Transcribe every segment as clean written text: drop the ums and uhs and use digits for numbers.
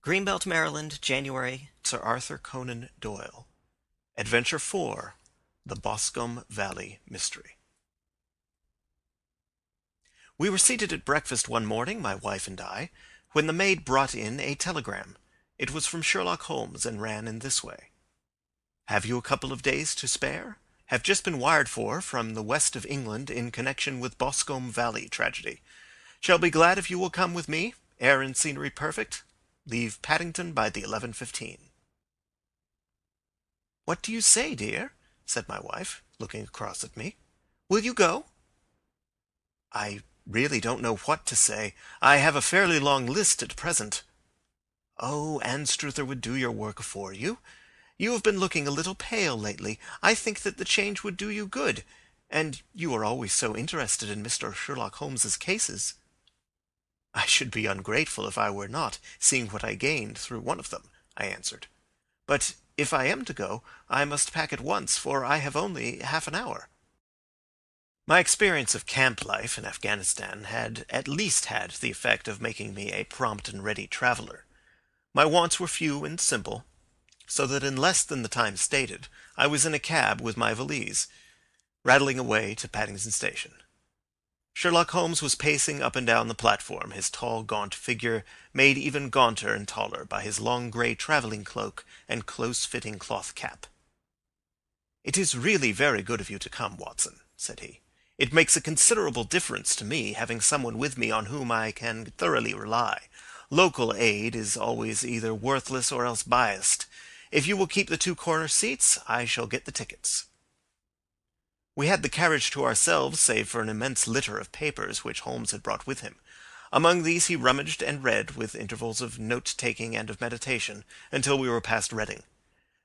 Greenbelt, Maryland, January. Sir Arthur Conan Doyle. Adventure 4. The Boscombe Valley Mystery. We were seated at breakfast one morning, my wife and I, when the maid brought in a telegram. It was from Sherlock Holmes, and ran in this way. "Have you a couple of days to spare? Have just been wired for from the west of England in connection with Boscombe Valley tragedy. Shall be glad if you will come with me. Air and scenery perfect. Leave Paddington by the 11:15. "What do you say, dear?" said my wife, looking across at me. "Will you go?" "I really don't know what to say. I have a fairly long list at present." "Oh, Anstruther would do your work for you. You have been looking a little pale lately. I think that the change would do you good. And you are always so interested in Mr. Sherlock Holmes's cases." "I should be ungrateful if I were not, seeing what I gained through one of them," I answered. "But if I am to go, I must pack at once, for I have only half an hour." My experience of camp life in Afghanistan had at least had the effect of making me a prompt and ready traveller. My wants were few and simple, so that in less than the time stated I was in a cab with my valise, rattling away to Paddington Station. Sherlock Holmes was pacing up and down the platform, his tall, gaunt figure made even gaunter and taller by his long grey travelling cloak and close-fitting cloth cap. "It is really very good of you to come, Watson," said he. "It makes a considerable difference to me, having someone with me on whom I can thoroughly rely. Local aid is always either worthless or else biased. If you will keep the two corner seats, I shall get the tickets." We had the carriage to ourselves, save for an immense litter of papers which Holmes had brought with him. Among these he rummaged and read, with intervals of note-taking and of meditation, until we were past Reading.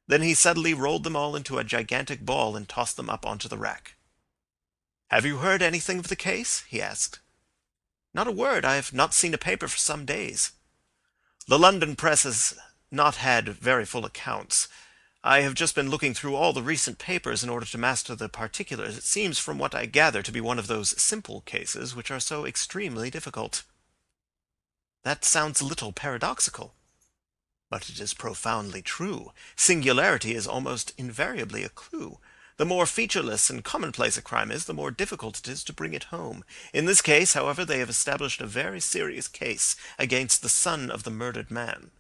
Then he suddenly rolled them all into a gigantic ball and tossed them up onto the rack. "Have you heard anything of the case?" he asked. "Not a word. I have not seen a paper for some days." "The London press has not had very full accounts. I have just been looking through all the recent papers in order to master the particulars. It seems from what I gather to be one of those simple cases which are so extremely difficult." "That sounds a little paradoxical." "But it is profoundly true. Singularity is almost invariably a clue. The more featureless and commonplace a crime is, the more difficult it is to bring it home. In this case, however, they have established a very serious case against the son of the murdered man."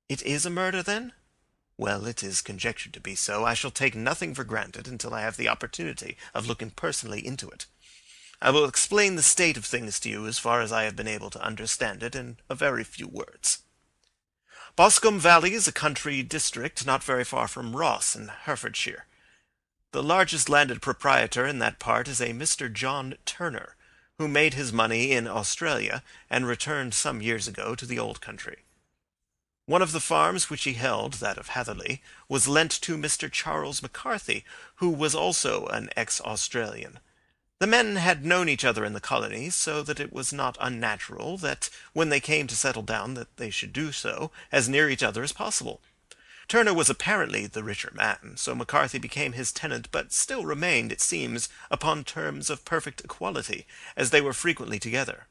"It is a murder, then?" "Well, it is conjectured to be so. I shall take nothing for granted until I have the opportunity of looking personally into it. I will explain the state of things to you as far as I have been able to understand it in a very few words. Boscombe Valley is a country district not very far from Ross in Herefordshire. The largest landed proprietor in that part is a Mr. John Turner, who made his money in Australia and returned some years ago to the old country. One of the farms which he held, that of Hatherley, was lent to Mr. Charles McCarthy, who was also an ex-Australian. The men had known each other in the colonies, so that it was not unnatural that when they came to settle down that they should do so as near each other as possible. Turner was apparently the richer man, so McCarthy became his tenant, but still remained, it seems, upon terms of perfect equality, as they were frequently together.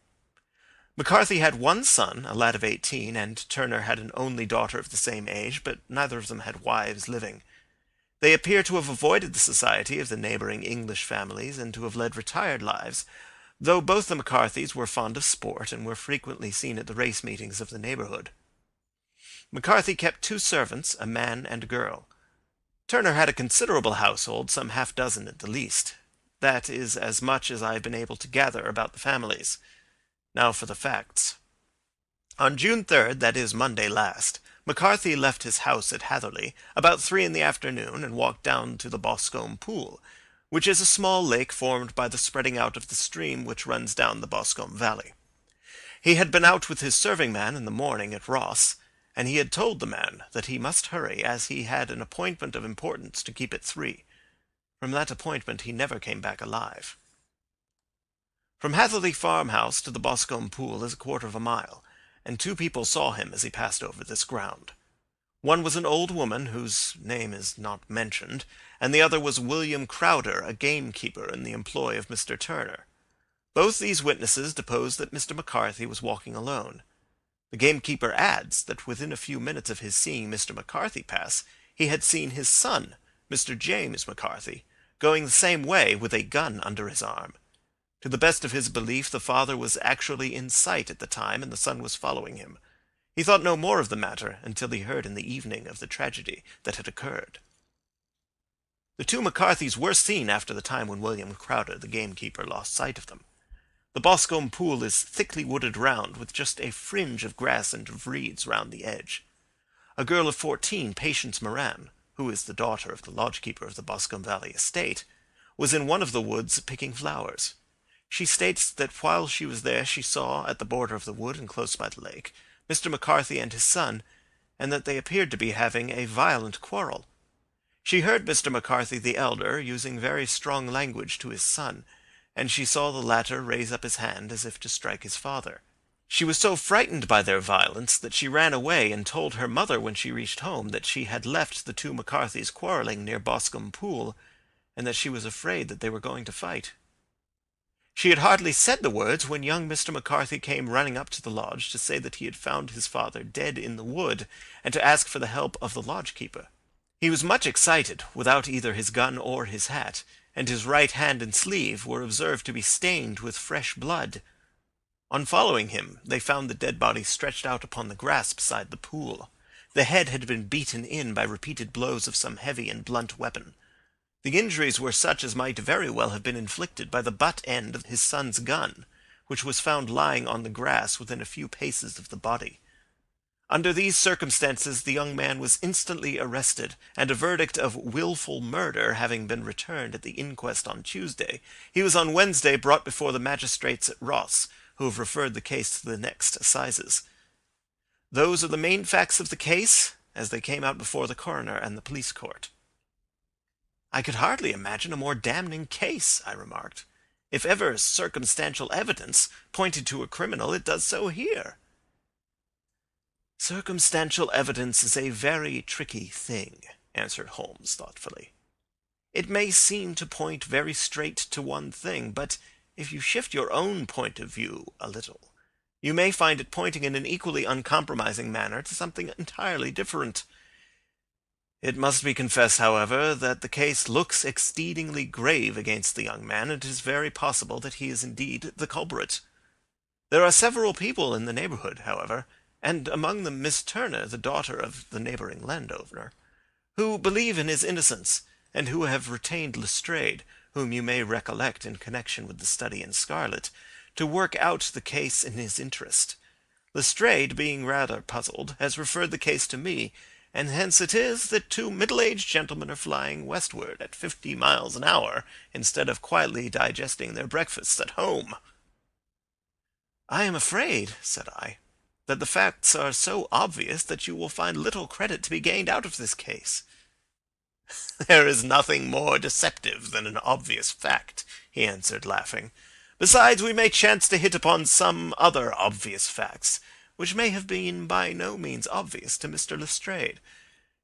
McCarthy had one son, a lad of 18, and Turner had an only daughter of the same age, but neither of them had wives living. They appear to have avoided the society of the neighbouring English families, and to have led retired lives, though both the McCarthys were fond of sport, and were frequently seen at the race meetings of the neighbourhood. McCarthy kept two servants, a man and a girl. Turner had a considerable household, some half-dozen at the least. That is as much as I have been able to gather about the families. Now for the facts. On June 3rd, that is Monday last, McCarthy left his house at Hatherley about 3 in the afternoon and walked down to the Boscombe Pool, which is a small lake formed by the spreading out of the stream which runs down the Boscombe Valley. He had been out with his serving-man in the morning at Ross, and he had told the man that he must hurry, as he had an appointment of importance to keep at 3. From that appointment he never came back alive. From Hatherley farmhouse to the Boscombe Pool is a quarter of a mile, and 2 people saw him as he passed over this ground. One was an old woman, whose name is not mentioned, and the other was William Crowder, a gamekeeper in the employ of Mr. Turner. Both these witnesses deposed that Mr. McCarthy was walking alone. The gamekeeper adds that within a few minutes of his seeing Mr. McCarthy pass, he had seen his son, Mr. James McCarthy, going the same way with a gun under his arm. To the best of his belief, the father was actually in sight at the time, and the son was following him. He thought no more of the matter until he heard in the evening of the tragedy that had occurred. The two McCarthys were seen after the time when William Crowder, the gamekeeper, lost sight of them. The Boscombe pool is thickly wooded round, with just a fringe of grass and of reeds round the edge. A girl of 14, Patience Moran, who is the daughter of the lodgekeeper of the Boscombe Valley estate, was in one of the woods picking flowers. She states that while she was there she saw, at the border of the wood and close by the lake, Mr. McCarthy and his son, and that they appeared to be having a violent quarrel. She heard Mr. McCarthy the elder using very strong language to his son, and she saw the latter raise up his hand as if to strike his father. She was so frightened by their violence that she ran away and told her mother when she reached home that she had left the two McCarthys quarrelling near Boscombe Pool, and that she was afraid that they were going to fight. She had hardly said the words when young Mr. McCarthy came running up to the lodge to say that he had found his father dead in the wood, and to ask for the help of the lodgekeeper. He was much excited, without either his gun or his hat, and his right hand and sleeve were observed to be stained with fresh blood. On following him, they found the dead body stretched out upon the grass beside the pool. The head had been beaten in by repeated blows of some heavy and blunt weapon. The injuries were such as might very well have been inflicted by the butt end of his son's gun, which was found lying on the grass within a few paces of the body. Under these circumstances the young man was instantly arrested, and a verdict of wilful murder having been returned at the inquest on Tuesday, he was on Wednesday brought before the magistrates at Ross, who have referred the case to the next assizes. Those are the main facts of the case, as they came out before the coroner and the police court. "I could hardly imagine a more damning case," I remarked. "If ever circumstantial evidence pointed to a criminal, it does so here." "Circumstantial evidence is a very tricky thing," answered Holmes thoughtfully. "It may seem to point very straight to one thing, but if you shift your own point of view a little, you may find it pointing in an equally uncompromising manner to something entirely different. It must be confessed, however, that the case looks exceedingly grave against the young man, and it is very possible that he is indeed the culprit. There are several people in the neighbourhood, however, and among them Miss Turner, the daughter of the neighbouring landowner, who believe in his innocence, and who have retained Lestrade, whom you may recollect in connection with the study in scarlet, to work out the case in his interest. Lestrade, being rather puzzled, has referred the case to me, and hence it is that two middle-aged gentlemen are flying westward at 50 miles an hour, instead of quietly digesting their breakfasts at home." "I am afraid," said I, "that the facts are so obvious that you will find little credit to be gained out of this case." "There is nothing more deceptive than an obvious fact," he answered, laughing. "Besides, we may chance to hit upon some other obvious facts, which may have been by no means obvious to Mr. Lestrade.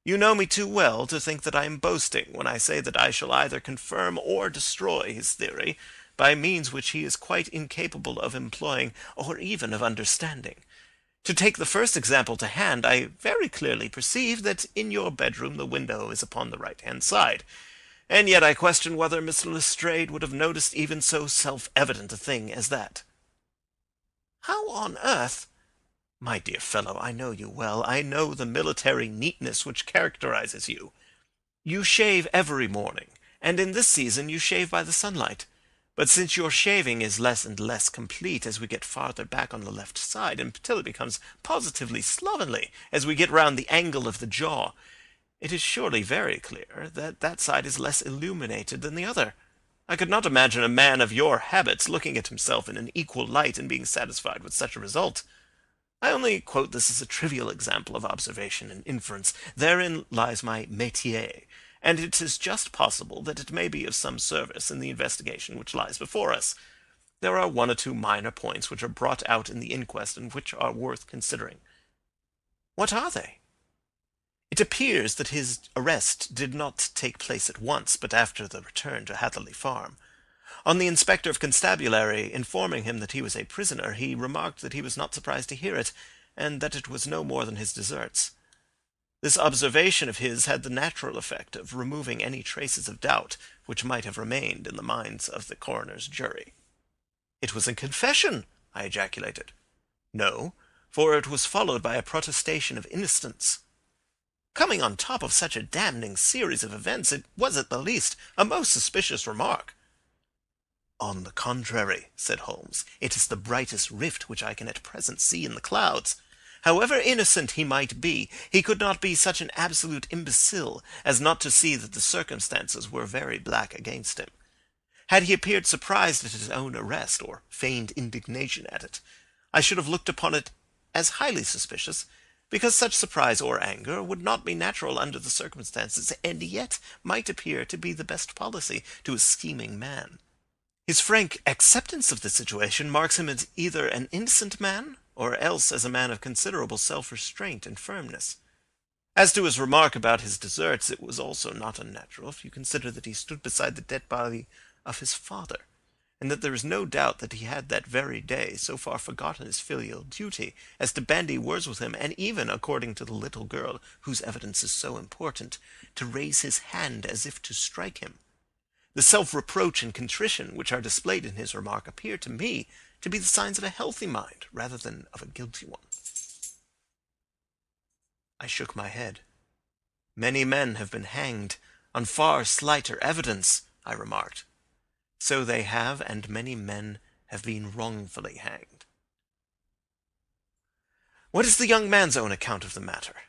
You know me too well to think that I am boasting when I say that I shall either confirm or destroy his theory by means which he is quite incapable of employing or even of understanding. To take the first example to hand, I very clearly perceive that in your bedroom the window is upon the right-hand side, and yet I question whether Mr. Lestrade would have noticed even so self-evident a thing as that." "How on earth—" "My dear fellow, I know you well. I know the military neatness which characterizes you. You shave every morning, and in this season you shave by the sunlight. But since your shaving is less and less complete as we get farther back on the left side, until it becomes positively slovenly as we get round the angle of the jaw, it is surely very clear that that side is less illuminated than the other. I could not imagine a man of your habits looking at himself in an equal light and being satisfied with such a result. I only quote this as a trivial example of observation and inference. Therein lies my métier, and it is just possible that it may be of some service in the investigation which lies before us. There are one or two minor points which are brought out in the inquest and which are worth considering." "What are they?" "It appears that his arrest did not take place at once, but after the return to Hatherley Farm. On the inspector of constabulary informing him that he was a prisoner, he remarked that he was not surprised to hear it, and that it was no more than his deserts. This observation of his had the natural effect of removing any traces of doubt which might have remained in the minds of the coroner's jury. "It was a confession!" I ejaculated. "No, for it was followed by a protestation of innocence. Coming on top of such a damning series of events, it was at the least a most suspicious remark." "On the contrary," said Holmes, "it is the brightest rift which I can at present see in the clouds. However innocent he might be, he could not be such an absolute imbecile as not to see that the circumstances were very black against him. Had he appeared surprised at his own arrest, or feigned indignation at it, I should have looked upon it as highly suspicious, because such surprise or anger would not be natural under the circumstances, and yet might appear to be the best policy to a scheming man. His frank acceptance of the situation marks him as either an innocent man, or else as a man of considerable self-restraint and firmness. As to his remark about his deserts, it was also not unnatural, if you consider that he stood beside the dead body of his father, and that there is no doubt that he had that very day so far forgotten his filial duty as to bandy words with him, and even, according to the little girl whose evidence is so important, to raise his hand as if to strike him. The self-reproach and contrition which are displayed in his remark appear to me to be the signs of a healthy mind rather than of a guilty one." I shook my head. "Many men have been hanged on far slighter evidence," I remarked. "So they have, and many men have been wrongfully hanged." "What is the young man's own account of the matter?"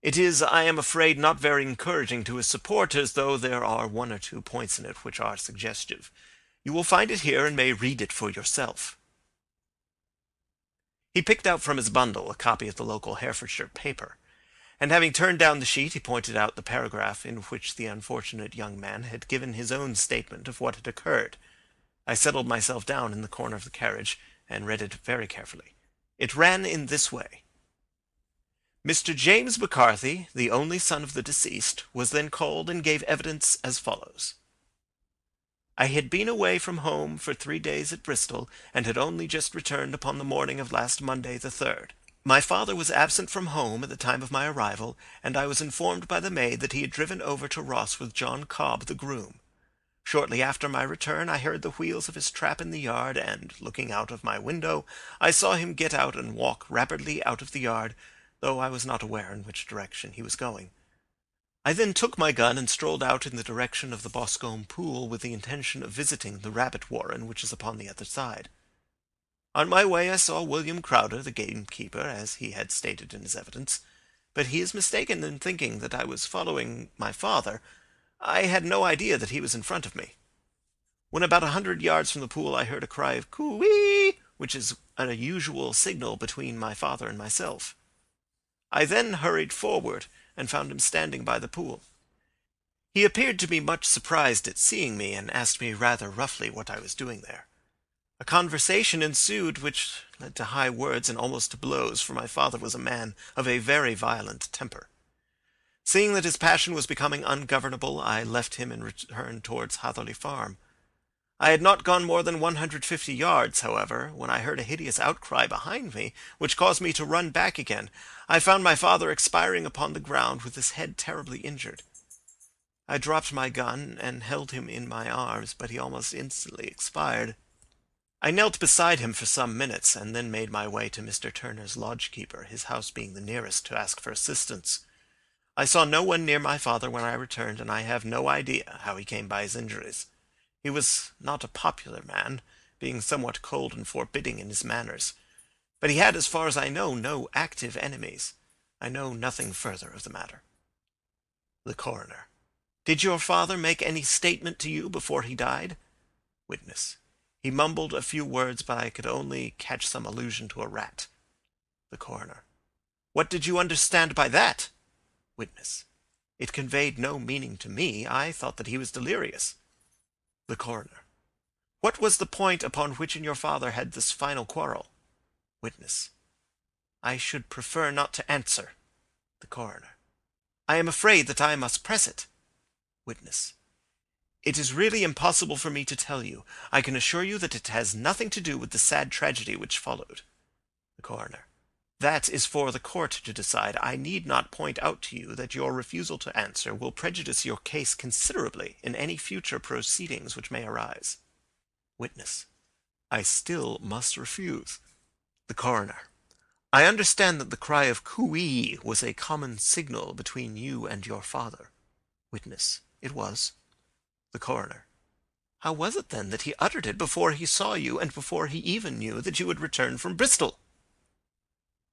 "It is, I am afraid, not very encouraging to his supporters, though there are one or two points in it which are suggestive. You will find it here, and may read it for yourself." He picked out from his bundle a copy of the local Herefordshire paper, and having turned down the sheet, he pointed out the paragraph in which the unfortunate young man had given his own statement of what had occurred. I settled myself down in the corner of the carriage, and read it very carefully. It ran in this way: "Mr. James McCarthy, the only son of the deceased, was then called and gave evidence as follows. I had been away from home for 3 days at Bristol, and had only just returned upon the morning of last Monday the 3rd. My father was absent from home at the time of my arrival, and I was informed by the maid that he had driven over to Ross with John Cobb, the groom. Shortly after my return I heard the wheels of his trap in the yard, and, looking out of my window, I saw him get out and walk rapidly out of the yard, though I was not aware in which direction he was going. I then took my gun and strolled out in the direction of the Boscombe pool with the intention of visiting the rabbit warren which is upon the other side. On my way I saw William Crowder, the gamekeeper, as he had stated in his evidence, but he is mistaken in thinking that I was following my father. I had no idea that he was in front of me. When about 100 yards from the pool I heard a cry of coo-ee, which is a usual signal between my father and myself. I then hurried forward, and found him standing by the pool. He appeared to be much surprised at seeing me, and asked me rather roughly what I was doing there. A conversation ensued which led to high words and almost to blows, for my father was a man of a very violent temper. Seeing that his passion was becoming ungovernable, I left him and returned towards Hatherley Farm. I had not gone more than 150 yards, however, when I heard a hideous outcry behind me, which caused me to run back again. I found my father expiring upon the ground with his head terribly injured. I dropped my gun and held him in my arms, but he almost instantly expired. I knelt beside him for some minutes, and then made my way to Mr. Turner's lodge-keeper, his house being the nearest, to ask for assistance. I saw no one near my father when I returned, and I have no idea how he came by his injuries. He was not a popular man, being somewhat cold and forbidding in his manners. But he had, as far as I know, no active enemies. I know nothing further of the matter." The coroner: "Did your father make any statement to you before he died?" Witness: "He mumbled a few words, but I could only catch some allusion to a rat." The coroner: "What did you understand by that?" Witness: "It conveyed no meaning to me. I thought that he was delirious." The coroner: "What was the point upon which you and your father had this final quarrel?" Witness: "I should prefer not to answer." The coroner: "I am afraid that I must press it." Witness: "It is really impossible for me to tell you. I can assure you that it has nothing to do with the sad tragedy which followed." The Coroner. That is for the court to decide. I need not point out to you that your refusal to answer will prejudice your case considerably in any future proceedings which may arise. Witness. I still must refuse. The Coroner. I understand that the cry of cooee was a common signal between you and your father. Witness. It was. The Coroner. How was it, then, that he uttered it before he saw you, and before he even knew that you had returned from Bristol?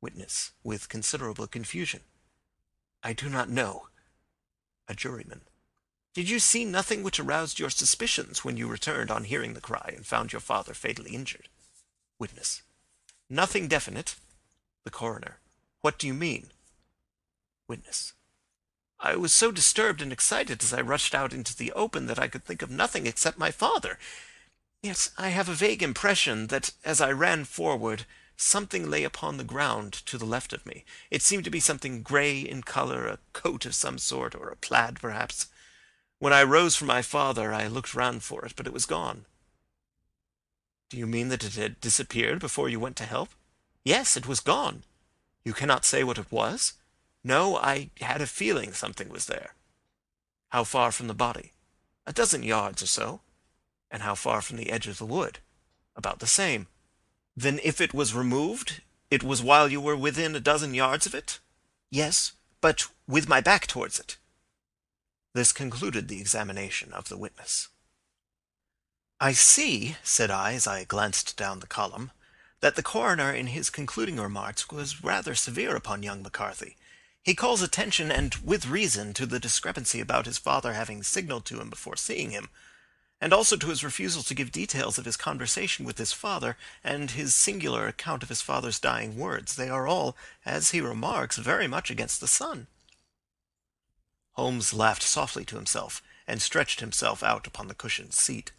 Witness, with considerable confusion. I do not know. A juryman. Did you see nothing which aroused your suspicions when you returned on hearing the cry and found your father fatally injured? Witness. Nothing definite. The Coroner. What do you mean? Witness. I was so disturbed and excited as I rushed out into the open that I could think of nothing except my father. Yes, I have a vague impression that as I ran forward, something lay upon the ground to the left of me. It seemed to be something grey in colour, a coat of some sort, or a plaid, perhaps. When I rose from my father, I looked round for it, but it was gone. Do you mean that it had disappeared before you went to help? Yes, it was gone. You cannot say what it was? No, I had a feeling something was there. How far from the body? 12 yards or so. And how far from the edge of the wood? About the same. Then if it was removed, it was while you were within 12 yards of it? Yes, but with my back towards it. This concluded the examination of the witness. I see, said I as I glanced down the column, that the coroner in his concluding remarks was rather severe upon young McCarthy. He calls attention, and with reason, to the discrepancy about his father having signalled to him before seeing him, and also to his refusal to give details of his conversation with his father, and his singular account of his father's dying words. They are all, as he remarks, very much against the son. Holmes laughed softly to himself, and stretched himself out upon the cushioned seat.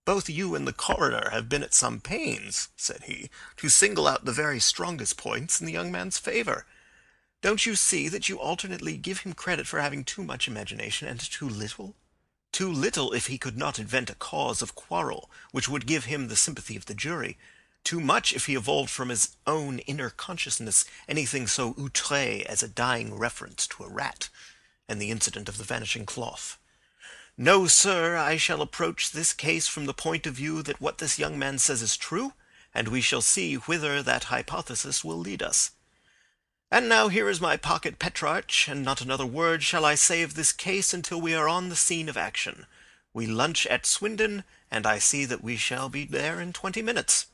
Both you and the coroner have been at some pains, said he, to single out the very strongest points in the young man's favour. Don't you see that you alternately give him credit for having too much imagination and too little? Too little if he could not invent a cause of quarrel which would give him the sympathy of the jury, too much if he evolved from his own inner consciousness anything so outré as a dying reference to a rat, and the incident of the vanishing cloth. No, sir, I shall approach this case from the point of view that what this young man says is true, and we shall see whither that hypothesis will lead us. And now here is my pocket Petrarch, and not another word shall I say of this case until we are on the scene of action. We lunch at Swindon, and I see that we shall be there in 20 minutes.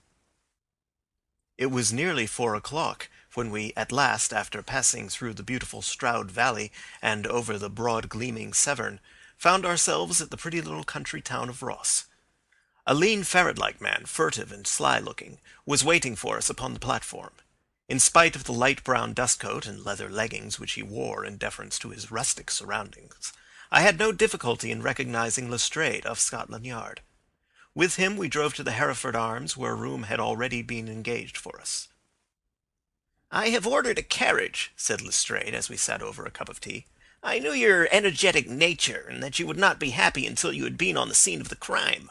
It was nearly 4 o'clock when we at last, after passing through the beautiful Stroud Valley and over the broad gleaming Severn, found ourselves at the pretty little country town of Ross. A lean ferret-like man, furtive and sly-looking, was waiting for us upon the platform. In spite of the light brown dustcoat and leather leggings which he wore in deference to his rustic surroundings, I had no difficulty in recognizing Lestrade of Scotland Yard. With him we drove to the Hereford Arms, where a room had already been engaged for us. "I have ordered a carriage," said Lestrade, as we sat over a cup of tea. "I knew your energetic nature, and that you would not be happy until you had been on the scene of the crime."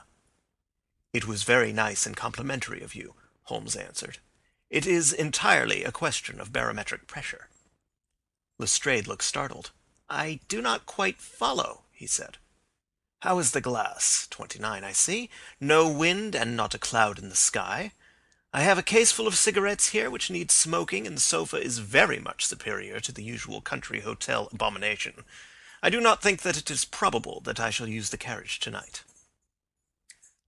"It was very nice and complimentary of you," Holmes answered. "It is entirely a question of barometric pressure." Lestrade looked startled. "I do not quite follow," he said. "How is the glass? 29, I see. No wind and not a cloud in the sky. I have a case full of cigarettes here which needs smoking, and the sofa is very much superior to the usual country hotel abomination. I do not think that it is probable that I shall use the carriage tonight."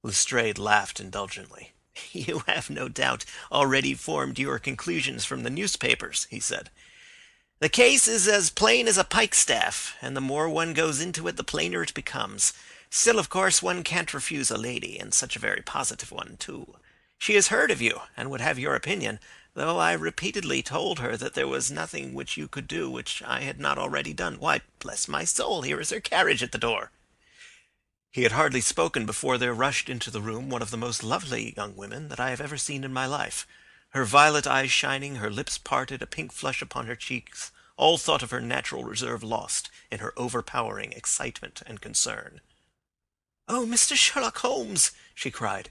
Lestrade laughed indulgently. "You have no doubt already formed your conclusions from the newspapers," he said. "The case is as plain as a pikestaff, and the more one goes into it, the plainer it becomes. Still, of course, one can't refuse a lady, and such a very positive one, too. She has heard of you, and would have your opinion, though I repeatedly told her that there was nothing which you could do which I had not already done. Why, bless my soul, here is her carriage at the door." He had hardly spoken before there rushed into the room one of the most lovely young women that I have ever seen in my life. Her violet eyes shining, her lips parted, a pink flush upon her cheeks, all thought of her natural reserve lost in her overpowering excitement and concern. "Oh, Mr. Sherlock Holmes!" she cried,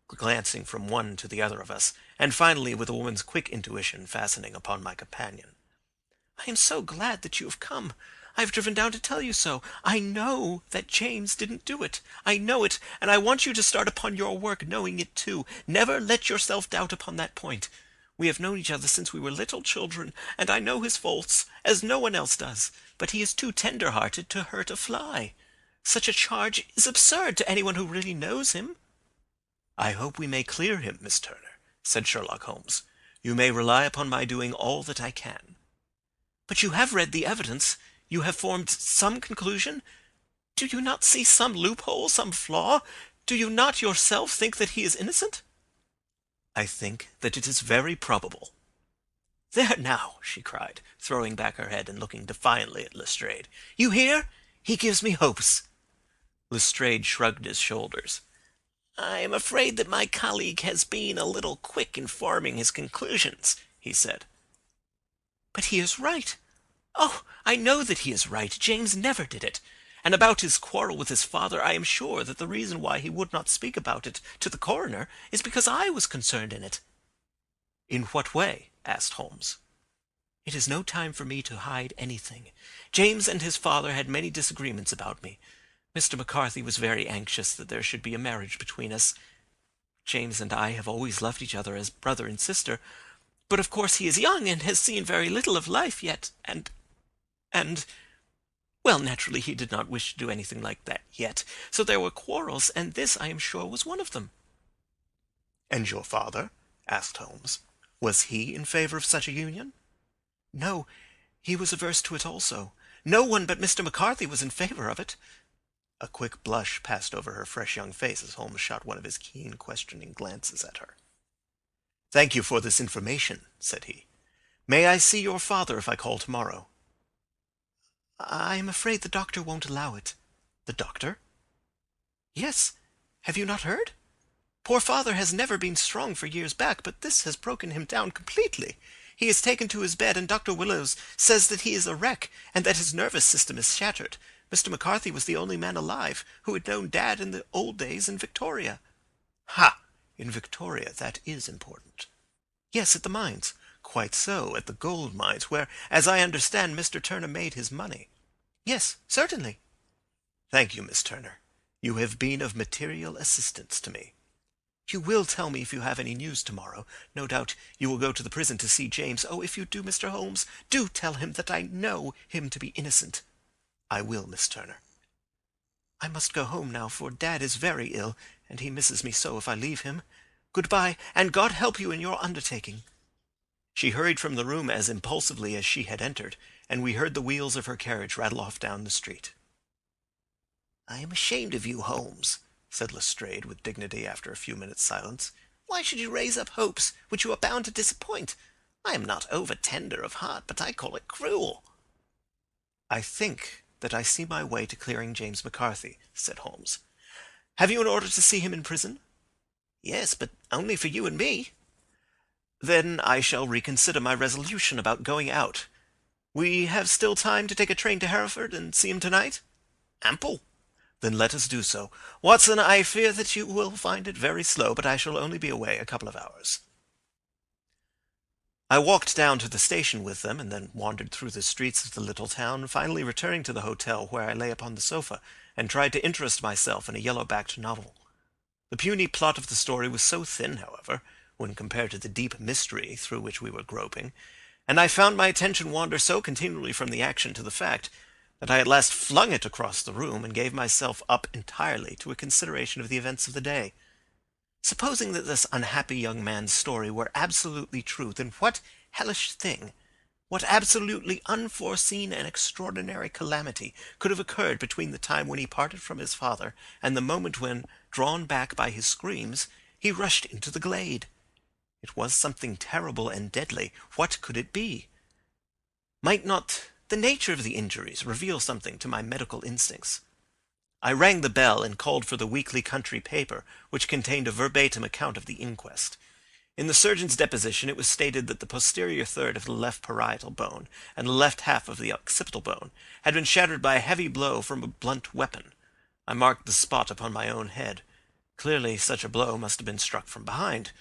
glancing from one to the other of us, and finally with a woman's quick intuition fastening upon my companion. "I am so glad that you have come. I have driven down to tell you so. I know that James didn't do it. I know it, and I want you to start upon your work knowing it too. Never let yourself doubt upon that point. We have known each other since we were little children, and I know his faults, as no one else does, but he is too tender-hearted to hurt a fly. Such a charge is absurd to anyone who really knows him." "I hope we may clear him, Miss Turner," said Sherlock Holmes. "You may rely upon my doing all that I can." "But you have read the evidence. You have formed some conclusion. Do you not see some loophole, some flaw? Do you not yourself think that he is innocent?" "I think that it is very probable." "There now," she cried, throwing back her head and looking defiantly at Lestrade. "You hear? He gives me hopes." Lestrade shrugged his shoulders. "I am afraid that my colleague has been a little quick in forming his conclusions," he said. "But he is right. Oh, I know that he is right. James never did it. And about his quarrel with his father, I am sure that the reason why he would not speak about it to the coroner is because I was concerned in it." "In what way?" asked Holmes. "It is no time for me to hide anything. James and his father had many disagreements about me. Mr. McCarthy was very anxious that there should be a marriage between us. James and I have always loved each other as brother and sister, but of course he is young and has seen very little of life yet, and well, naturally he did not wish to do anything like that yet. So there were quarrels, and this, I am sure, was one of them." "And your father?" asked Holmes. "Was he in favor of such a union?" "No, he was averse to it also. No one but Mr. McCarthy was in favor of it." A quick blush passed over her fresh young face as Holmes shot one of his keen, questioning glances at her. "Thank you for this information," said he. "May I see your father if I call tomorrow?" "I am afraid the doctor won't allow it." "The doctor?" "Yes. Have you not heard? Poor father has never been strong for years back, but this has broken him down completely. He is taken to his bed, and Dr. Willows says that he is a wreck, and that his nervous system is shattered. Mr. McCarthy was the only man alive who had known Dad in the old days in Victoria." "Ha! In Victoria. That is important." "Yes, at the mines." "Quite so, at the gold mines, where, as I understand, Mr. Turner made his money." "Yes, certainly." "Thank you, Miss Turner. You have been of material assistance to me." "You will tell me if you have any news tomorrow. No doubt you will go to the prison to see James. Oh, if you do, Mr. Holmes, do tell him that I know him to be innocent." "I will, Miss Turner." "I must go home now, for Dad is very ill, and he misses me so if I leave him. Goodbye, and God help you in your undertaking." She hurried from the room as impulsively as she had entered, and we heard the wheels of her carriage rattle off down the street. "I am ashamed of you, Holmes," said Lestrade with dignity after a few minutes' silence. "Why should you raise up hopes which you are bound to disappoint? I am not over-tender of heart, but I call it cruel." "I think that I see my way to clearing James McCarthy," said Holmes. "Have you an order to see him in prison?" "Yes, but only for you and me." "Then I shall reconsider my resolution about going out. We have still time to take a train to Hereford and see him tonight?" "Ample." "Then let us do so. Watson, I fear that you will find it very slow, but I shall only be away a couple of hours." I walked down to the station with them, and then wandered through the streets of the little town, finally returning to the hotel, where I lay upon the sofa, and tried to interest myself in a yellow-backed novel. The puny plot of the story was so thin, however, when compared to the deep mystery through which we were groping, and I found my attention wander so continually from the action to the fact, that I at last flung it across the room, and gave myself up entirely to a consideration of the events of the day. Supposing that this unhappy young man's story were absolutely true, then what hellish thing, what absolutely unforeseen and extraordinary calamity could have occurred between the time when he parted from his father and the moment when, drawn back by his screams, he rushed into the glade? It was something terrible and deadly. What could it be? Might not the nature of the injuries reveal something to my medical instincts? I rang the bell and called for the weekly country paper, which contained a verbatim account of the inquest. In the surgeon's deposition it was stated that the posterior third of the left parietal bone and the left half of the occipital bone had been shattered by a heavy blow from a blunt weapon. I marked the spot upon my own head. Clearly such a blow must have been struck from behind.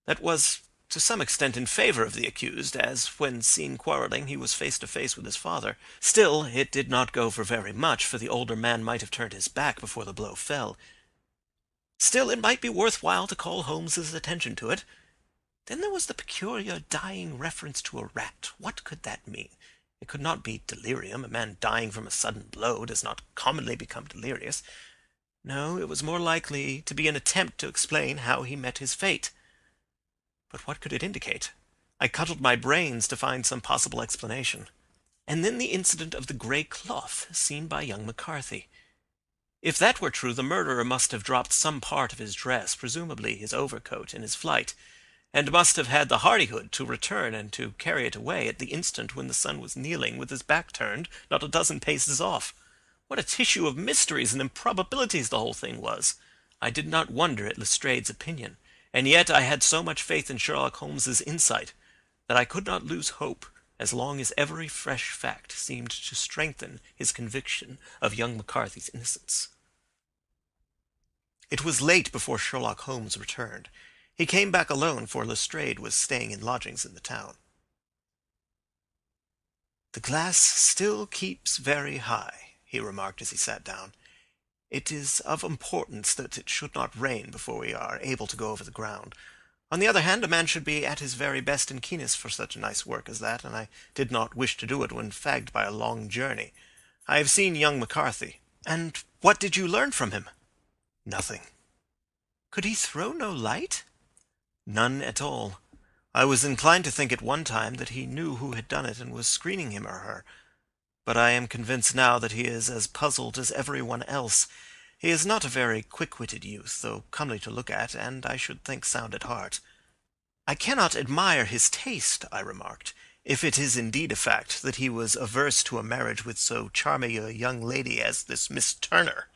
That was to some extent in favour of the accused, as when seen quarrelling he was face to face with his father. Still, it did not go for very much, for the older man might have turned his back before the blow fell. Still, it might be worth while to call Holmes's attention to it. Then there was the peculiar dying reference to a rat. What could that mean? It could not be delirium. A man dying from a sudden blow does not commonly become delirious. No, it was more likely to be an attempt to explain how he met his fate. But what could it indicate? I cudgelled my brains to find some possible explanation. And then the incident of the grey cloth seen by young McCarthy. If that were true, the murderer must have dropped some part of his dress, presumably his overcoat, in his flight, and must have had the hardihood to return and to carry it away at the instant when the son was kneeling with his back turned, not a dozen paces off. What a tissue of mysteries and improbabilities the whole thing was! I did not wonder at Lestrade's opinion, and yet I had so much faith in Sherlock Holmes's insight that I could not lose hope as long as every fresh fact seemed to strengthen his conviction of young McCarthy's innocence. It was late before Sherlock Holmes returned. He came back alone, for Lestrade was staying in lodgings in the town. "The glass still keeps very high," he remarked as he sat down. "It is of importance that it should not rain before we are able to go over the ground. On the other hand, a man should be at his very best and keenest for such a nice work as that, and I did not wish to do it when fagged by a long journey. I have seen young McCarthy." "And what did you learn from him?" "Nothing." "Could he throw no light?" "None at all. I was inclined to think at one time that he knew who had done it and was screening him or her. But I am convinced now that he is as puzzled as everyone else. He is not a very quick-witted youth, though comely to look at, and I should think sound at heart." "I cannot admire his taste," I remarked, "if it is indeed a fact that he was averse to a marriage with so charming a young lady as this Miss Turner."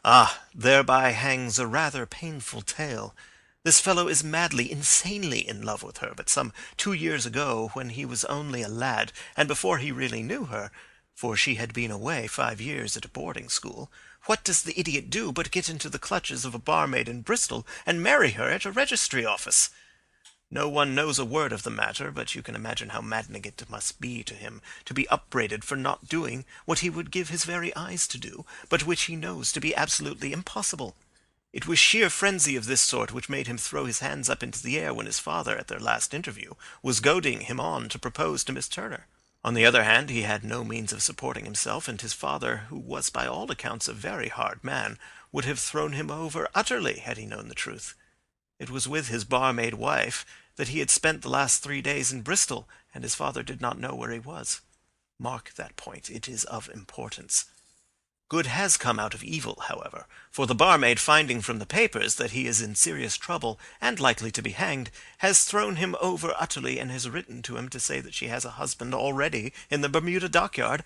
"Ah, thereby hangs a rather painful tale. This fellow is madly, insanely in love with her, but some 2 years ago, when he was only a lad, and before he really knew her, for she had been away 5 years at a boarding school, what does the idiot do but get into the clutches of a barmaid in Bristol and marry her at a registry office? No one knows a word of the matter, but you can imagine how maddening it must be to him to be upbraided for not doing what he would give his very eyes to do, but which he knows to be absolutely impossible. It was sheer frenzy of this sort which made him throw his hands up into the air when his father, at their last interview, was goading him on to propose to Miss Turner. On the other hand, he had no means of supporting himself, and his father, who was by all accounts a very hard man, would have thrown him over utterly had he known the truth. It was with his barmaid wife that he had spent the last 3 days in Bristol, and his father did not know where he was. Mark that point. It is of importance. Good has come out of evil, however, for the barmaid, finding from the papers that he is in serious trouble and likely to be hanged, has thrown him over utterly and has written to him to say that she has a husband already in the Bermuda dockyard,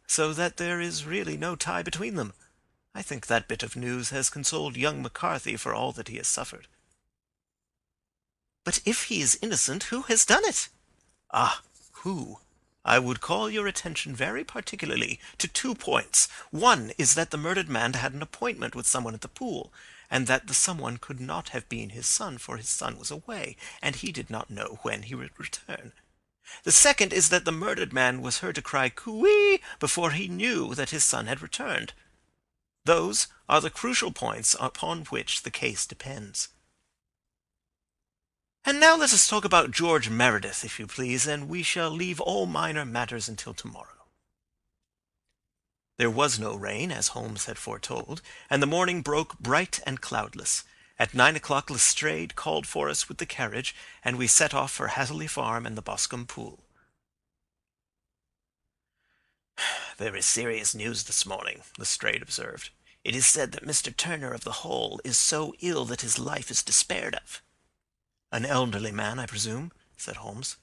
so that there is really no tie between them. I think that bit of news has consoled young McCarthy for all that he has suffered." "But if he is innocent, who has done it?" "Ah, who? I would call your attention very particularly to 2 points. One is that the murdered man had an appointment with someone at the pool, and that the someone could not have been his son, for his son was away, and he did not know when he would return. The second is that the murdered man was heard to cry coo-ee before he knew that his son had returned. Those are the crucial points upon which the case depends. And now let us talk about George Meredith, if you please, and we shall leave all minor matters until tomorrow." There was no rain, as Holmes had foretold, and the morning broke bright and cloudless. At 9 o'clock Lestrade called for us with the carriage, and we set off for Hatherley Farm and the Boscombe Pool. "Very serious news this morning," Lestrade observed. "It is said that Mr. Turner of the Hole is so ill that his life is despaired of." "An elderly man, I presume?" said Holmes.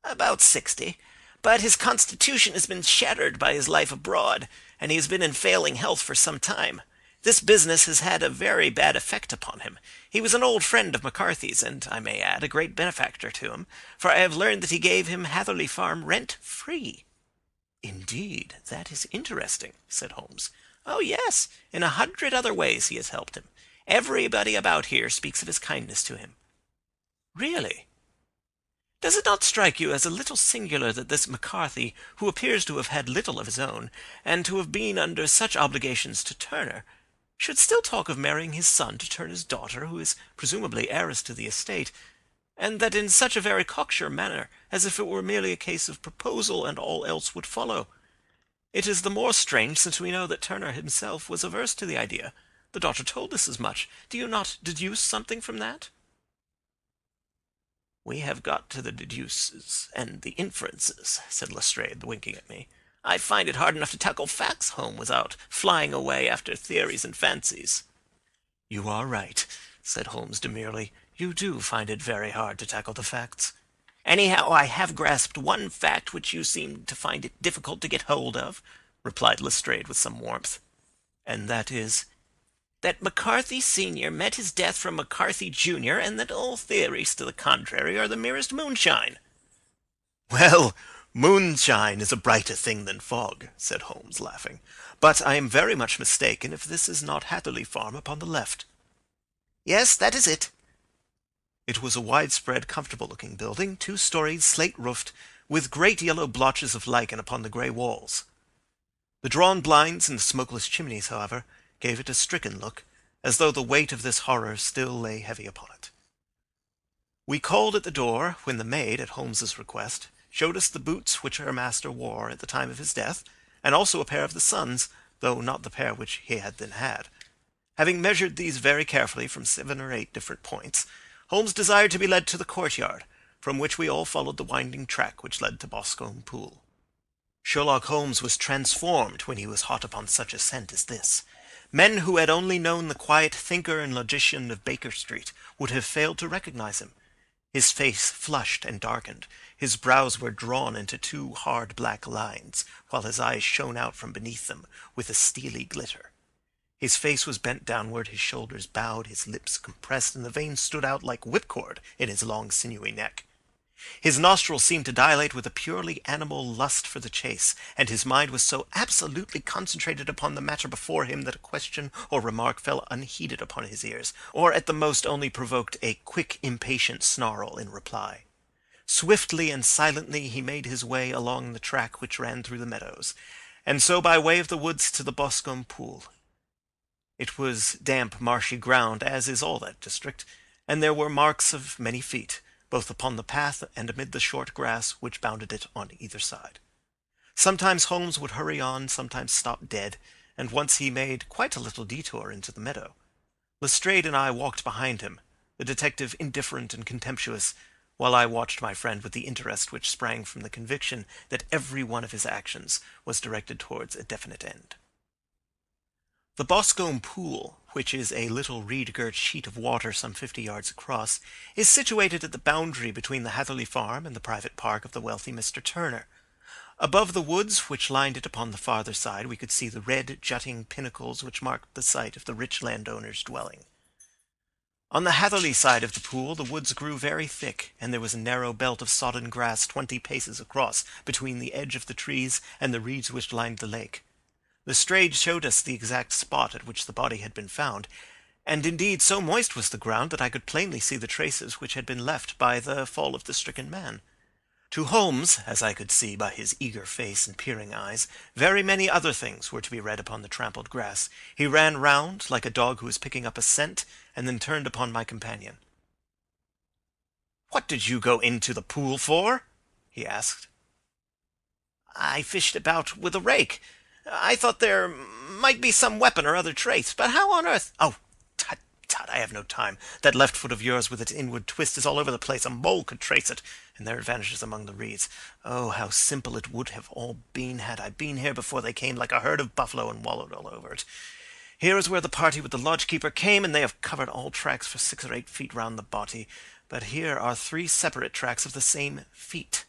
"About 60. But his constitution has been shattered by his life abroad, and he has been in failing health for some time. This business has had a very bad effect upon him. He was an old friend of McCarthy's, and, I may add, a great benefactor to him, for I have learned that he gave him Hatherley Farm rent-free." "Indeed, that is interesting," said Holmes. "Oh, yes. In 100 other ways he has helped him. Everybody about here speaks of his kindness to him." Really? Does it not strike you as a little singular that this McCarthy, who appears to have had little of his own, and to have been under such obligations to Turner, should still talk of marrying his son to Turner's daughter, who is presumably heiress to the estate, and that in such a very cocksure manner, as if it were merely a case of proposal and all else would follow? It is the more strange since we know that Turner himself was averse to the idea. The daughter told us as much. Do you not deduce something from that? We have got to the deduces and the inferences, said Lestrade, winking at me. I find it hard enough to tackle facts, Holmes, without flying away after theories and fancies. You are right, said Holmes demurely. You do find it very hard to tackle the facts. Anyhow, I have grasped one fact which you seem to find it difficult to get hold of, replied Lestrade with some warmth. And that is? That McCarthy Sr. met his death from McCarthy Jr., and that all theories to the contrary are the merest moonshine. Well, moonshine is a brighter thing than fog, said Holmes, laughing. But I am very much mistaken if this is not Hatherley Farm upon the left. Yes, that is it. It was a widespread, comfortable-looking building, 2-storied, slate-roofed, with great yellow blotches of lichen upon the grey walls. The drawn blinds and the smokeless chimneys, however, gave it a stricken look, as though the weight of this horror still lay heavy upon it. We called at the door, when the maid, at Holmes's request, showed us the boots which her master wore at the time of his death, and also a pair of the son's, though not the pair which he had then had. Having measured these very carefully from 7 or 8 different points, Holmes desired to be led to the courtyard, from which we all followed the winding track which led to Boscombe Pool. Sherlock Holmes was transformed when he was hot upon such a scent as this. Men who had only known the quiet thinker and logician of Baker Street would have failed to recognize him. His face flushed and darkened. His brows were drawn into 2 hard black lines, while his eyes shone out from beneath them with a steely glitter. His face was bent downward, his shoulders bowed, his lips compressed, and the veins stood out like whipcord in his long sinewy neck. His nostrils seemed to dilate with a purely animal lust for the chase, and his mind was so absolutely concentrated upon the matter before him that a question or remark fell unheeded upon his ears, or at the most only provoked a quick, impatient snarl in reply. Swiftly and silently he made his way along the track which ran through the meadows, and so by way of the woods to the Boscombe Pool. It was damp, marshy ground, as is all that district, and there were marks of many feet, both upon the path and amid the short grass which bounded it on either side. Sometimes Holmes would hurry on, sometimes stop dead, and once he made quite a little detour into the meadow. Lestrade and I walked behind him, the detective indifferent and contemptuous, while I watched my friend with the interest which sprang from the conviction that every one of his actions was directed towards a definite end. The Boscombe Pool, which is a little reed-girt sheet of water some 50 yards across, is situated at the boundary between the Hatherley Farm and the private park of the wealthy Mr. Turner. Above the woods which lined it upon the farther side we could see the red, jutting pinnacles which marked the site of the rich landowner's dwelling. On the Hatherley side of the pool the woods grew very thick, and there was a narrow belt of sodden grass 20 paces across between the edge of the trees and the reeds which lined the lake. Lestrade showed us the exact spot at which the body had been found, and indeed so moist was the ground that I could plainly see the traces which had been left by the fall of the stricken man. To Holmes, as I could see by his eager face and peering eyes, very many other things were to be read upon the trampled grass. He ran round, like a dog who is picking up a scent, and then turned upon my companion. "What did you go into the pool for?" he asked. "I fished about with a rake. I thought there might be some weapon or other trace, but how on earth—" "Oh, tut, tut, I have no time. That left foot of yours with its inward twist is all over the place. A mole could trace it, and there it vanishes among the reeds. Oh, how simple it would have all been had I been here before they came like a herd of buffalo and wallowed all over it. Here is where the party with the lodge-keeper came, and they have covered all tracks for 6 or 8 feet round the body. But here are 3 separate tracks of the same feet."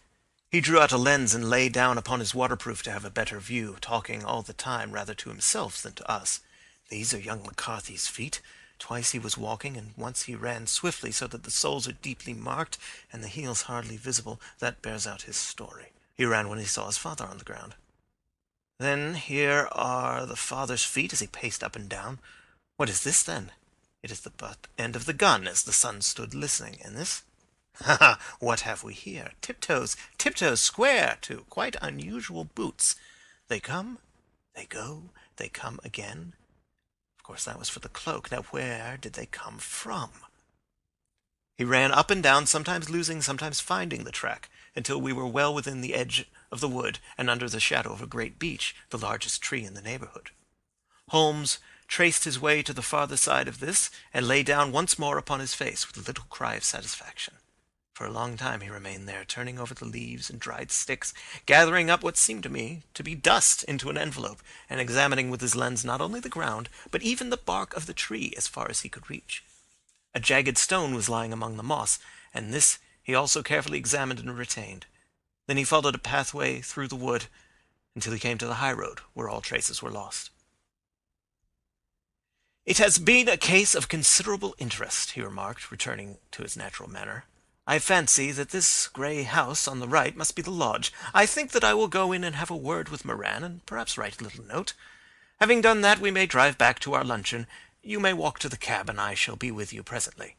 He drew out a lens and lay down upon his waterproof to have a better view, talking all the time rather to himself than to us. "These are young McCarthy's feet. Twice he was walking, and once he ran swiftly so that the soles are deeply marked and the heels hardly visible. That bears out his story. He ran when he saw his father on the ground. Then here are the father's feet as he paced up and down. What is this, then? It is the butt end of the gun as the son stood listening. And this? Ha ha! What have we here? Tiptoes, tiptoes square, too. Quite unusual boots. They come, they go, they come again. Of course, that was for the cloak. Now, where did they come from? He ran up and down, sometimes losing, sometimes finding the track, until we were well within the edge of the wood and under the shadow of a great beech, the largest tree in the neighbourhood. Holmes traced his way to the farther side of this, and lay down once more upon his face with a little cry of satisfaction. For a long time he remained there, turning over the leaves and dried sticks, gathering up what seemed to me to be dust into an envelope, and examining with his lens not only the ground, but even the bark of the tree as far as he could reach. A jagged stone was lying among the moss, and this he also carefully examined and retained. Then he followed a pathway through the wood until he came to the high road, where all traces were lost. "It has been a case of considerable interest," he remarked, returning to his natural manner. "I fancy that this grey house on the right must be the lodge. I think that I will go in and have a word with Moran, and perhaps write a little note. Having done that, we may drive back to our luncheon. You may walk to the cab, and I shall be with you presently."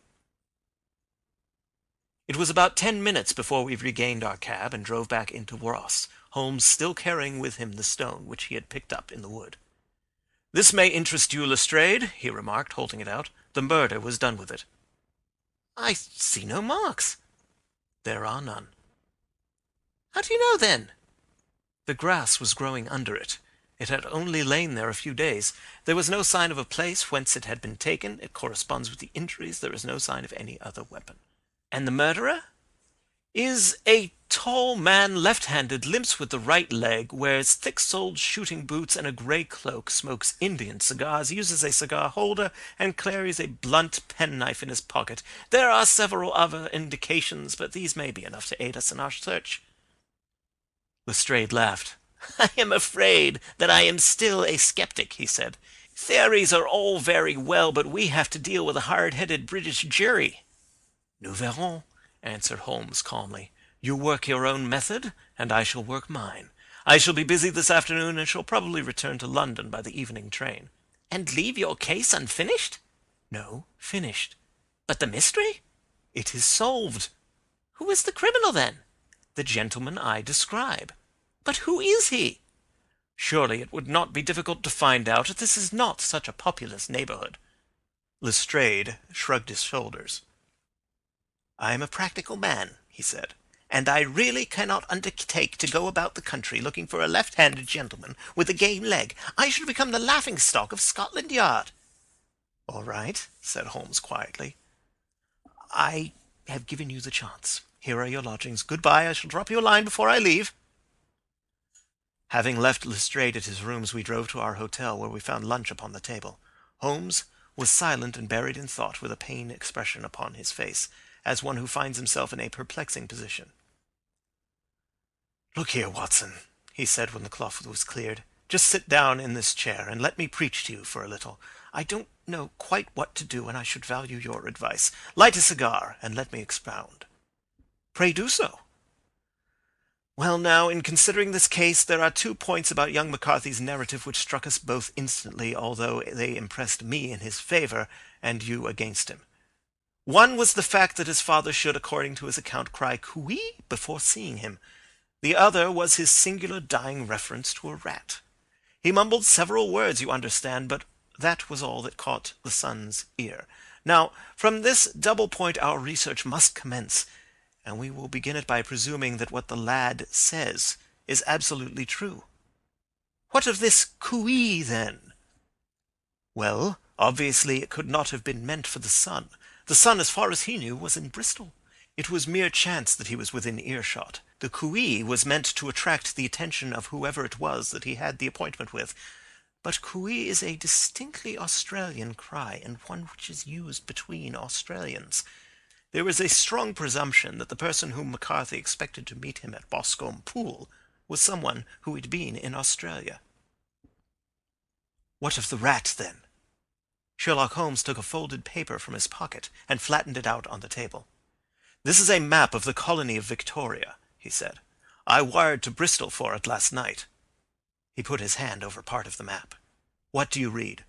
It was about 10 minutes before we regained our cab and drove back into Ross, Holmes still carrying with him the stone which he had picked up in the wood. "This may interest you, Lestrade," he remarked, holding it out. "The murder was done with it." "I see no marks." "There are none." "How do you know, then?" "The grass was growing under it. It had only lain there a few days. There was no sign of a place whence it had been taken. It corresponds with the injuries. There is no sign of any other weapon." "And the murderer?" "Is a tall man, left-handed, limps with the right leg, wears thick-soled shooting boots and a grey cloak, smokes Indian cigars, uses a cigar holder, and carries a blunt penknife in his pocket. There are several other indications, but these may be enough to aid us in our search." Lestrade laughed. "I am afraid that I am still a sceptic," he said. "Theories are all very well, but we have to deal with a hard-headed British jury." "Nous verrons," answered Holmes calmly. "You work your own method, and I shall work mine. I shall be busy this afternoon, and shall probably return to London by the evening train." "And leave your case unfinished?" "No, finished." "But the mystery?" "It is solved." "Who is the criminal, then?" "The gentleman I describe." "But who is he?" "Surely it would not be difficult to find out. This is not such a populous neighbourhood." Lestrade shrugged his shoulders. "I am a practical man," he said, "and I really cannot undertake to go about the country looking for a left-handed gentleman with a game leg. I should become the laughing-stock of Scotland Yard." "All right," said Holmes quietly. "I have given you the chance. Here are your lodgings. Goodbye. I shall drop you a line before I leave." Having left Lestrade at his rooms, we drove to our hotel, where we found lunch upon the table. Holmes was silent and buried in thought, with a pained expression upon his face, as one who finds himself in a perplexing position. "Look here, Watson," he said when the cloth was cleared. "Just sit down in this chair, and let me preach to you for a little. I don't know quite what to do, and I should value your advice. Light a cigar, and let me expound." "Pray do so." "Well, now, in considering this case, there are 2 points about young McCarthy's narrative which struck us both instantly, although they impressed me in his favour and you against him. One was the fact that his father should, according to his account, cry "Cooee" before seeing him. The other was his singular dying reference to a rat. He mumbled several words, you understand, but that was all that caught the son's ear. Now, from this double point our research must commence, and we will begin it by presuming that what the lad says is absolutely true. What of this cooee, then? Well, obviously it could not have been meant for the son. The son, as far as he knew, was in Bristol. It was mere chance that he was within earshot. The cooee was meant to attract the attention of whoever it was that he had the appointment with. But cooee is a distinctly Australian cry, and one which is used between Australians. There is a strong presumption that the person whom McCarthy expected to meet him at Boscombe Pool was someone who had been in Australia. What of the rat, then? Sherlock Holmes took a folded paper from his pocket and flattened it out on the table. "This is a map of the colony of Victoria," he said. "I wired to Bristol for it last night." He put his hand over part of the map. "What do you read?"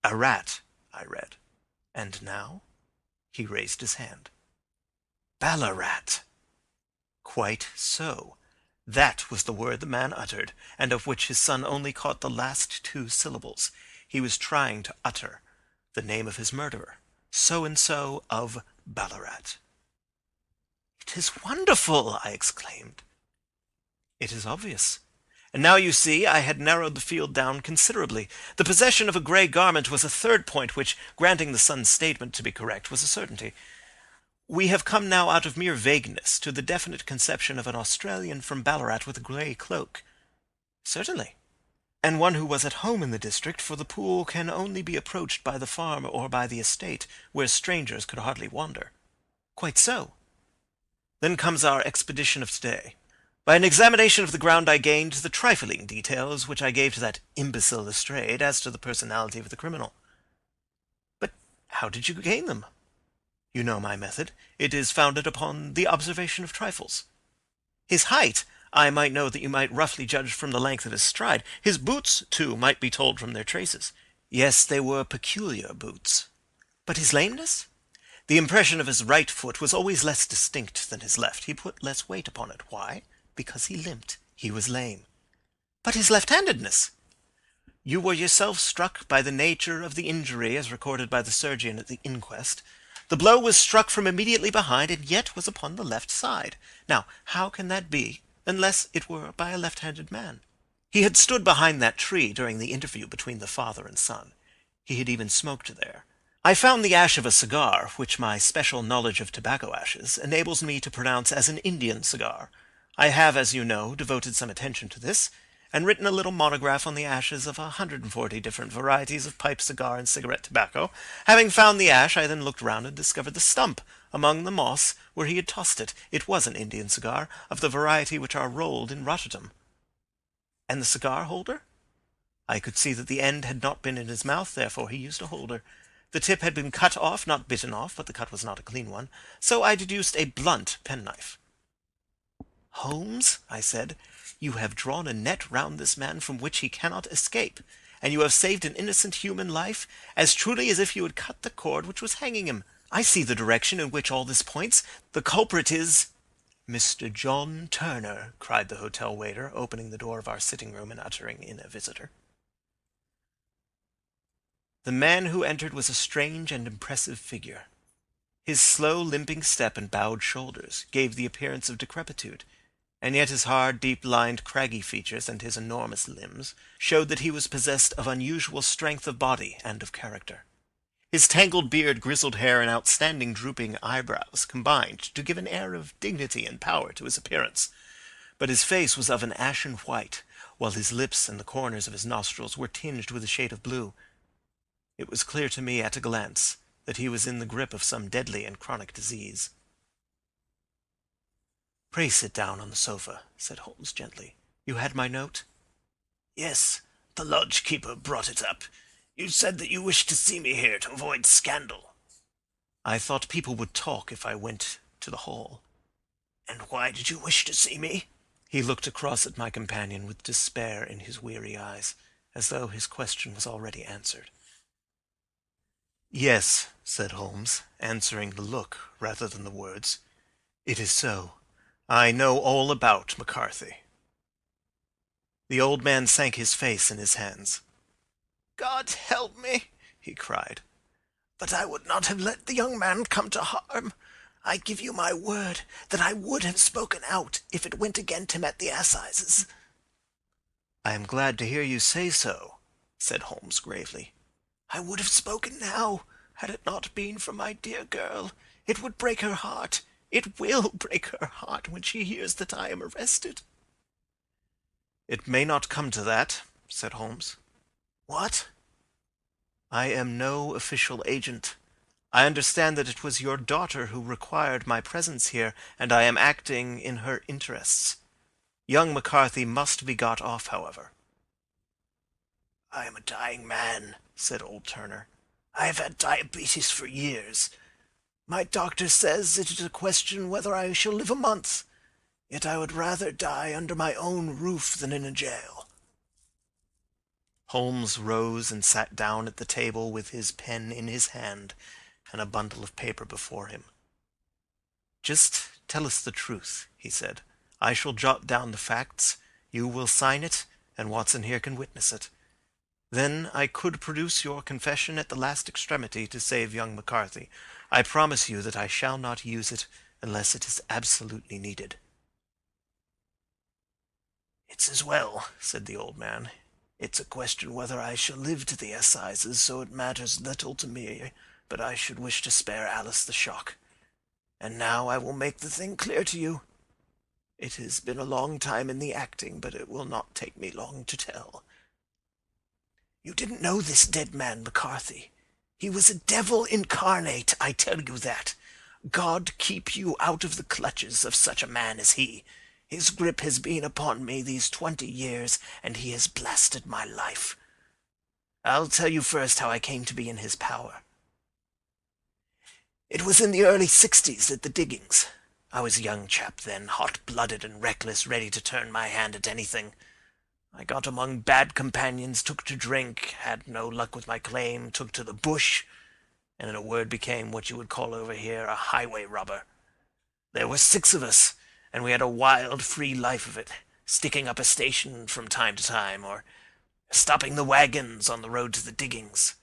"A rat," I read. "And now?" He raised his hand. Ballarat. Quite so. That was the word the man uttered, and of which his son only caught the last two syllables. He was trying to utter the name of his murderer. So-and-so of Ballarat. "It is wonderful!" I exclaimed. "It is obvious. And now you see I had narrowed the field down considerably. The possession of a grey garment was a third point which, granting the son's statement to be correct, was a certainty. We have come now out of mere vagueness to the definite conception of an Australian from Ballarat with a grey cloak." "Certainly." "And one who was at home in the district, for the pool can only be approached by the farm or by the estate, where strangers could hardly wander." "Quite so." "Then comes our expedition of today. By an examination of the ground I gained the trifling details which I gave to that imbecile Lestrade as to the personality of the criminal." "But how did you gain them?" "You know my method. It is founded upon the observation of trifles. His height I might know that you might roughly judge from the length of his stride. His boots, too, might be told from their traces. Yes, they were peculiar boots." "But his lameness?" "The impression of his right foot was always less distinct than his left. He put less weight upon it. Why? Because he limped. He was lame." "But his left-handedness?" "You were yourself struck by the nature of the injury as recorded by the surgeon at the inquest. The blow was struck from immediately behind, and yet was upon the left side. Now, how can that be, unless it were by a left-handed man? He had stood behind that tree during the interview between the father and son. He had even smoked there. I found the ash of a cigar, which my special knowledge of tobacco ashes enables me to pronounce as an Indian cigar. I have, as you know, devoted some attention to this, and written a little monograph on the ashes of 140 different varieties of pipe, cigar, and cigarette tobacco. Having found the ash, I then looked round and discovered the stump among the moss where he had tossed it. It was an Indian cigar, of the variety which are rolled in Rotterdam." "And the cigar holder?" "I could see that the end had not been in his mouth, therefore he used a holder. The tip had been cut off, not bitten off, but the cut was not a clean one, so I deduced a blunt penknife." "Holmes," I said, "you have drawn a net round this man from which he cannot escape, and you have saved an innocent human life as truly as if you had cut the cord which was hanging him. I see the direction in which all this points. The culprit is—" "Mr. John Turner," cried the hotel waiter, opening the door of our sitting-room and uttering in a visitor. The man who entered was a strange and impressive figure. His slow, limping step and bowed shoulders gave the appearance of decrepitude, and yet his hard, deep-lined, craggy features and his enormous limbs showed that he was possessed of unusual strength of body and of character. His tangled beard, grizzled hair, and outstanding drooping eyebrows combined to give an air of dignity and power to his appearance, but his face was of an ashen white, while his lips and the corners of his nostrils were tinged with a shade of blue. It was clear to me at a glance that he was in the grip of some deadly and chronic disease. "Pray sit down on the sofa," said Holmes gently. "You had my note?" "Yes, the lodge-keeper brought it up. You said that you wished to see me here to avoid scandal." "I thought people would talk if I went to the hall." "And why did you wish to see me?" He looked across at my companion with despair in his weary eyes, as though his question was already answered. "Yes," said Holmes, answering the look rather than the words. "It is so. I know all about McCarthy." The old man sank his face in his hands. "God help me!" he cried. "But I would not have let the young man come to harm. I give you my word that I would have spoken out if it went against him at the assizes." "I am glad to hear you say so," said Holmes gravely. "I would have spoken now, had it not been for my dear girl. It would break her heart. It will break her heart when she hears that I am arrested." "It may not come to that," said Holmes. "What?" "I am no official agent. I understand that it was your daughter who required my presence here, and I am acting in her interests. Young McCarthy must be got off, however." "I am a dying man," said old Turner. "I have had diabetes for years. My doctor says it is a question whether I shall live a month. Yet I would rather die under my own roof than in a jail." Holmes rose and sat down at the table with his pen in his hand and a bundle of paper before him. "Just tell us the truth," he said. "I shall jot down the facts, you will sign it, and Watson here can witness it. Then I could produce your confession at the last extremity to save young McCarthy. I promise you that I shall not use it unless it is absolutely needed." "It's as well," said the old man. "It's a question whether I shall live to the assizes, so it matters little to me, but I should wish to spare Alice the shock. And now I will make the thing clear to you. It has been a long time in the acting, but it will not take me long to tell. You didn't know this dead man, McCarthy. He was a devil incarnate, I tell you that. God keep you out of the clutches of such a man as he. His grip has been upon me these 20 years, and he has blasted my life. I'll tell you first how I came to be in his power. It was in the early 60s at the diggings. I was a young chap then, hot-blooded and reckless, ready to turn my hand at anything. I got among bad companions, took to drink, had no luck with my claim, took to the bush, and in a word became what you would call over here a highway robber. There were 6 of us, and we had a wild, free life of it, sticking up a station from time to time, or stopping the wagons on the road to the diggings.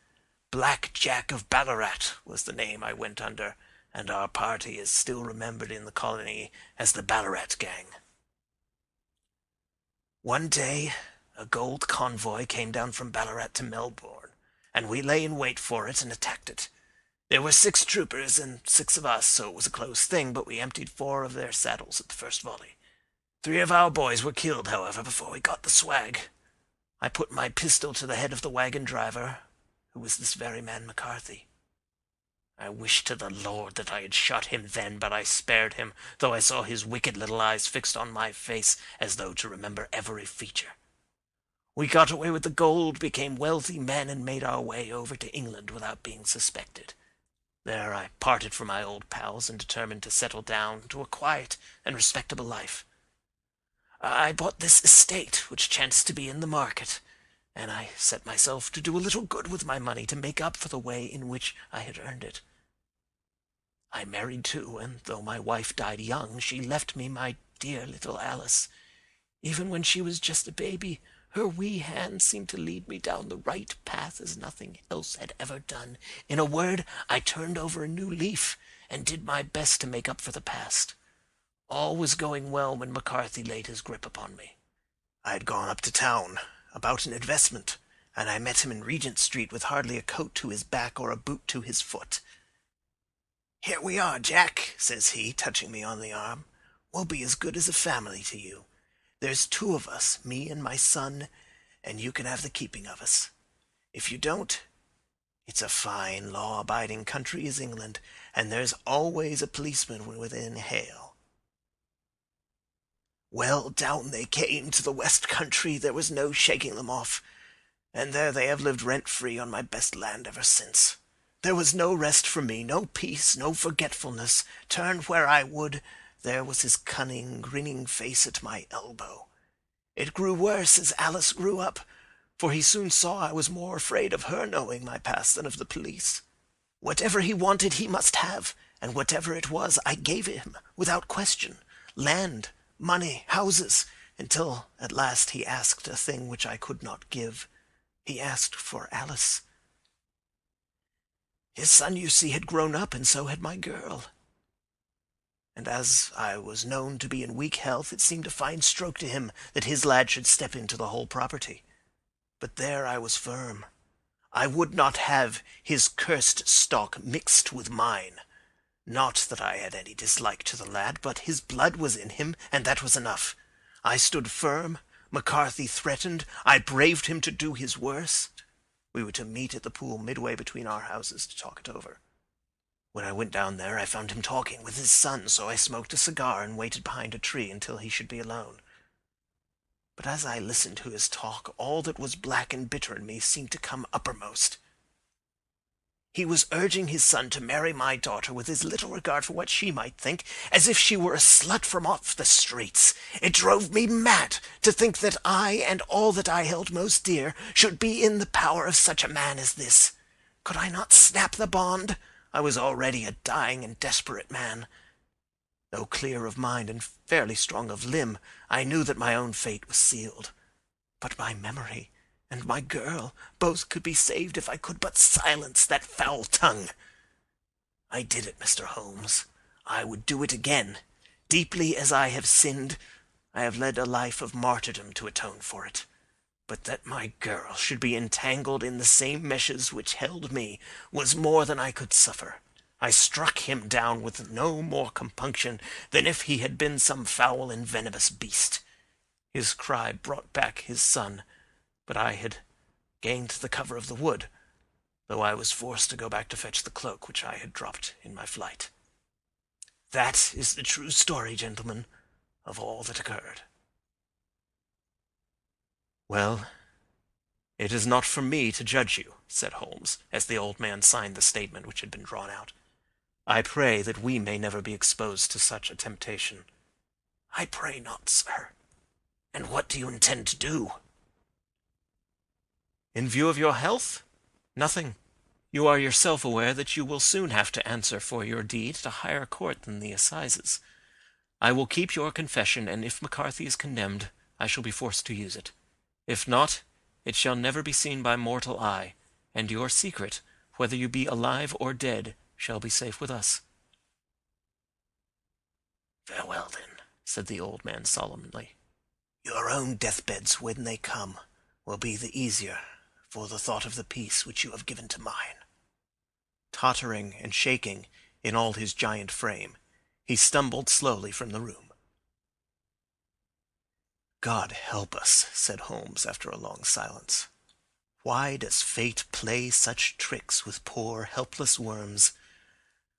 Black Jack of Ballarat was the name I went under, and our party is still remembered in the colony as the Ballarat Gang. One day, a gold convoy came down from Ballarat to Melbourne, and we lay in wait for it and attacked it. There were 6 troopers and 6 of us, so it was a close thing, but we emptied 4 of their saddles at the first volley. 3 of our boys were killed, however, before we got the swag. I put my pistol to the head of the wagon driver, who was this very man McCarthy. I wished to the Lord that I had shot him then, but I spared him, though I saw his wicked little eyes fixed on my face as though to remember every feature. We got away with the gold, became wealthy men, and made our way over to England without being suspected. There I parted from my old pals and determined to settle down to a quiet and respectable life. I bought this estate, which chanced to be in the market, and I set myself to do a little good with my money to make up for the way in which I had earned it. I married too, and though my wife died young, she left me my dear little Alice. Even when she was just a baby, her wee hand seemed to lead me down the right path as nothing else had ever done. In a word, I turned over a new leaf and did my best to make up for the past. All was going well when McCarthy laid his grip upon me. I had gone up to town about an investment, and I met him in Regent Street with hardly a coat to his back or a boot to his foot. "Here we are, Jack," says he, touching me on the arm. "We'll be as good as a family to you. There's 2 of us, me and my son, and you can have the keeping of us. If you don't, it's a fine, law-abiding country is England, and there's always a policeman within hail." Well, down they came to the West Country. There was no shaking them off, and there they have lived rent-free on my best land ever since. There was no rest for me, no peace, no forgetfulness. Turn where I would, there was his cunning, grinning face at my elbow. It grew worse as Alice grew up, for he soon saw I was more afraid of her knowing my past than of the police. Whatever he wanted he must have, and whatever it was I gave him, without question. Land, money, houses, until at last he asked a thing which I could not give. He asked for Alice. His son, you see, had grown up, and so had my girl. And as I was known to be in weak health, it seemed a fine stroke to him that his lad should step into the whole property. But there I was firm. I would not have his cursed stock mixed with mine. Not that I had any dislike to the lad, but his blood was in him, and that was enough. I stood firm. McCarthy threatened. I braved him to do his worst. We were to meet at the pool midway between our houses to talk it over. When I went down there, I found him talking with his son, so I smoked a cigar and waited behind a tree until he should be alone. But as I listened to his talk, all that was black and bitter in me seemed to come uppermost. He was urging his son to marry my daughter with as little regard for what she might think, as if she were a slut from off the streets. It drove me mad to think that I and all that I held most dear should be in the power of such a man as this. Could I not snap the bond? I was already a dying and desperate man. Though clear of mind and fairly strong of limb, I knew that my own fate was sealed. But my memory and my girl both could be saved if I could but silence that foul tongue. I did it, Mr. Holmes. I would do it again. Deeply as I have sinned, I have led a life of martyrdom to atone for it. But that my girl should be entangled in the same meshes which held me was more than I could suffer. I struck him down with no more compunction than if he had been some foul and venomous beast. His cry brought back his son, but I had gained the cover of the wood, though I was forced to go back to fetch the cloak which I had dropped in my flight. That is the true story, gentlemen, of all that occurred. Well, it is not for me to judge you, said Holmes, as the old man signed the statement which had been drawn out. I pray that we may never be exposed to such a temptation. I pray not, sir. And what do you intend to do? In view of your health? Nothing. You are yourself aware that you will soon have to answer for your deed at a higher court than the assizes. I will keep your confession, and if McCarthy is condemned, I shall be forced to use it. If not, it shall never be seen by mortal eye, and your secret, whether you be alive or dead, shall be safe with us. Farewell, then, said the old man solemnly. Your own deathbeds, when they come, will be the easier for the thought of the peace which you have given to mine. Tottering and shaking in all his giant frame, he stumbled slowly from the room. God help us, said Holmes after a long silence. Why does fate play such tricks with poor, helpless worms?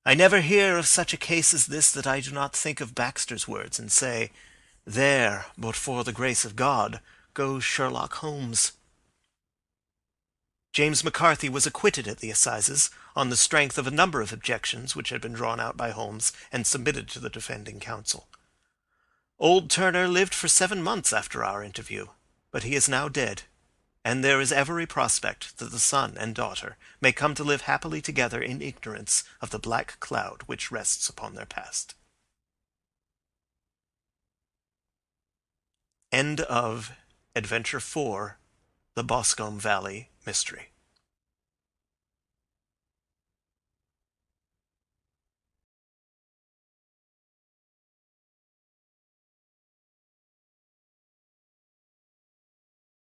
I never hear of such a case as this that I do not think of Baxter's words and say, there, but for the grace of God, goes Sherlock Holmes. James McCarthy was acquitted at the assizes on the strength of a number of objections which had been drawn out by Holmes and submitted to the defending counsel. Old Turner lived for 7 months after our interview, but he is now dead, and there is every prospect that the son and daughter may come to live happily together in ignorance of the black cloud which rests upon their past. End of Adventure 4, The Boscombe Valley Mystery.